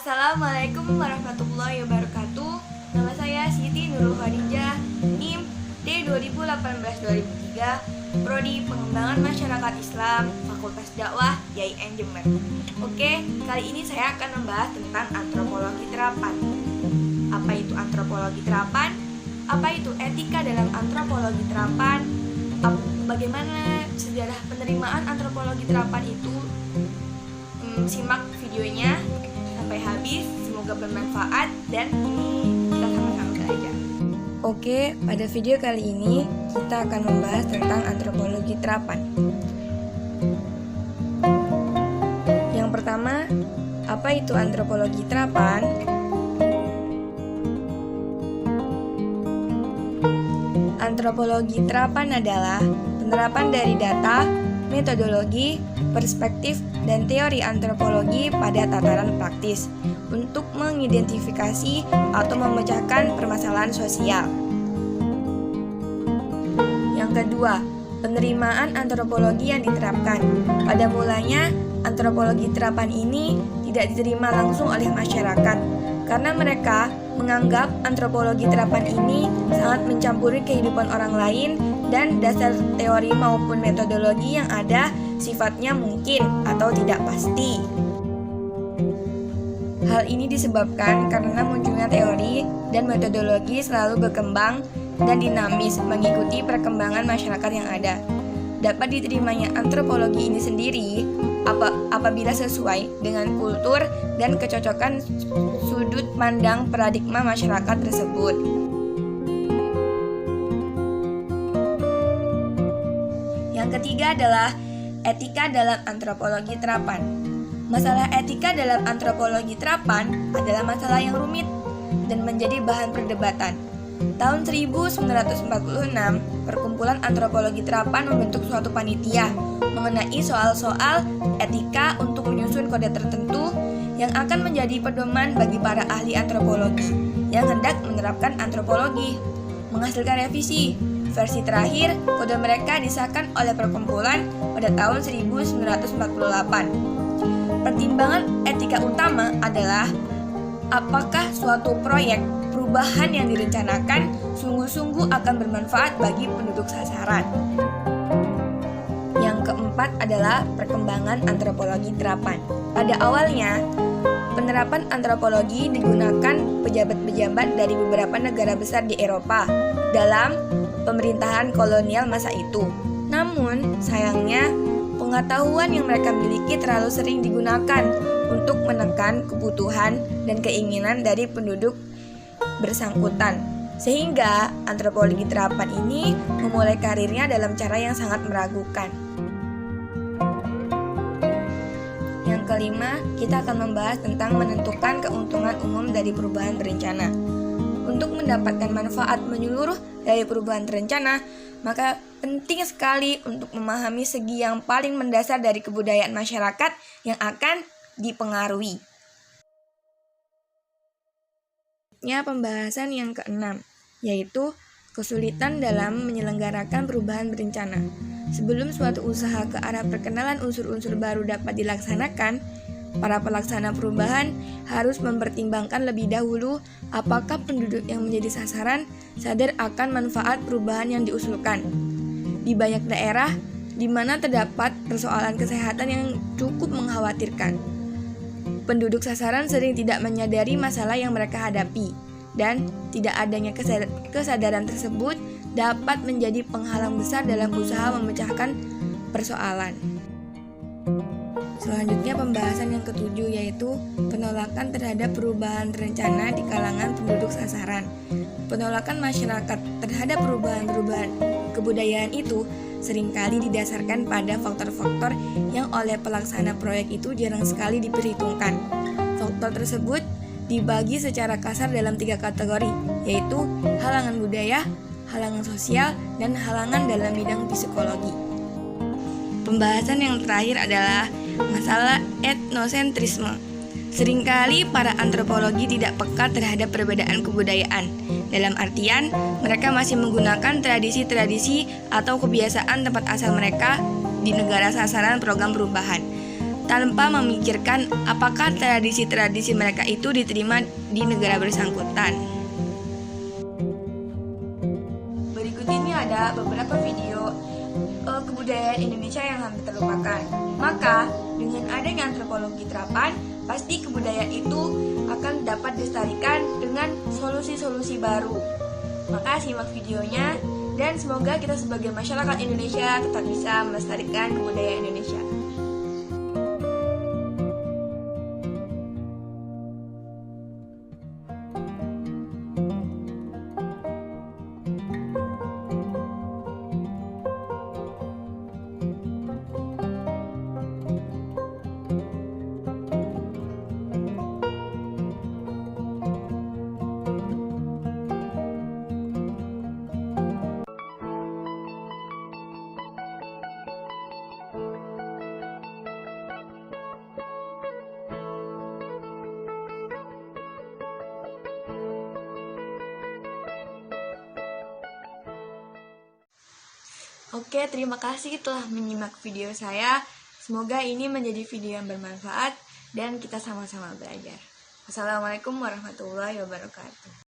Assalamualaikum warahmatullahi wabarakatuh. Nama saya Siti Nurul Khadijah, NIM D2018-2003, Prodi Pengembangan Masyarakat Islam, Fakultas Dakwah YIN Jember. Oke, kali ini saya akan membahas tentang antropologi terapan. Apa itu antropologi terapan? Apa itu etika dalam antropologi terapan? Bagaimana sejarah penerimaan antropologi terapan itu? Simak videonya sampai habis, semoga bermanfaat dan kita sama-sama belajar. Oke, pada video kali ini kita akan membahas tentang antropologi terapan. Yang pertama, apa itu antropologi terapan? Antropologi terapan adalah penerapan dari data, metodologi, perspektif, dan teori antropologi pada tataran praktis untuk mengidentifikasi atau memecahkan permasalahan sosial. Yang kedua, penerimaan antropologi yang diterapkan. Pada mulanya, antropologi terapan ini tidak diterima langsung oleh masyarakat karena mereka menganggap antropologi terapan ini sangat mencampuri kehidupan orang lain dan dasar teori maupun metodologi yang ada sifatnya mungkin atau tidak pasti. Hal ini disebabkan karena munculnya teori dan metodologi selalu berkembang dan dinamis mengikuti perkembangan masyarakat yang ada. Dapat diterimanya antropologi ini sendiri apabila sesuai dengan kultur dan kecocokan sudut pandang paradigma masyarakat tersebut. Yang ketiga adalah etika dalam antropologi terapan. Masalah etika dalam antropologi terapan adalah masalah yang rumit dan menjadi bahan perdebatan. Tahun 1946, Perkumpulan Antropologi Terapan membentuk suatu panitia mengenai soal-soal etika untuk menyusun kode tertentu yang akan menjadi pedoman bagi para ahli antropologi yang hendak menerapkan antropologi. Menghasilkan revisi, versi terakhir kode mereka disahkan oleh perkumpulan pada tahun 1948. Pertimbangan etika utama adalah apakah suatu proyek perubahan yang direncanakan sungguh-sungguh akan bermanfaat bagi penduduk sasaran. Yang keempat adalah perkembangan antropologi terapan. Pada awalnya, penerapan antropologi digunakan pejabat-pejabat dari beberapa negara besar di Eropa dalam pemerintahan kolonial masa itu. Namun, sayangnya, pengetahuan yang mereka miliki terlalu sering digunakan untuk menekan kebutuhan dan keinginan dari penduduk bersangkutan, sehingga antropologi terapan ini memulai karirnya dalam cara yang sangat meragukan. Yang kelima, kita akan membahas tentang menentukan keuntungan umum dari perubahan berencana. Untuk mendapatkan manfaat menyeluruh dari perubahan terencana, maka penting sekali untuk memahami segi yang paling mendasar dari kebudayaan masyarakat yang akan dipengaruhi. Pembahasan yang keenam, yaitu kesulitan dalam menyelenggarakan perubahan berencana. Sebelum suatu usaha ke arah perkenalan unsur-unsur baru dapat dilaksanakan, para pelaksana perubahan harus mempertimbangkan lebih dahulu apakah penduduk yang menjadi sasaran sadar akan manfaat perubahan yang diusulkan. Di banyak daerah di mana terdapat persoalan kesehatan yang cukup mengkhawatirkan, penduduk sasaran sering tidak menyadari masalah yang mereka hadapi, dan tidak adanya kesadaran tersebut dapat menjadi penghalang besar dalam usaha memecahkan persoalan. Selanjutnya, pembahasan yang ketujuh, yaitu penolakan terhadap perubahan terencana di kalangan penduduk sasaran. Penolakan masyarakat terhadap perubahan-perubahan kebudayaan itu seringkali didasarkan pada faktor-faktor yang oleh pelaksana proyek itu jarang sekali diperhitungkan. Faktor tersebut dibagi secara kasar dalam 3 kategori, yaitu halangan budaya, halangan sosial, dan halangan dalam bidang psikologi. Pembahasan yang terakhir adalah masalah etnosentrisme. Seringkali para antropologi tidak peka terhadap perbedaan kebudayaan. Dalam artian, mereka masih menggunakan tradisi-tradisi atau kebiasaan tempat asal mereka di negara sasaran program perubahan. tanpa memikirkan apakah tradisi-tradisi mereka itu diterima di negara bersangkutan. Berikut ini ada beberapa video kebudayaan Indonesia yang hampir terlupakan. Maka, dengan adanya antropologi terapan, pasti kebudayaan itu akan dapat dilestarikan dengan solusi-solusi baru. Maka simak videonya dan semoga kita sebagai masyarakat Indonesia tetap bisa melestarikan kebudayaan Indonesia. Oke, terima kasih telah menyimak video saya. Semoga ini menjadi video yang bermanfaat dan kita sama-sama belajar. Wassalamualaikum warahmatullahi wabarakatuh.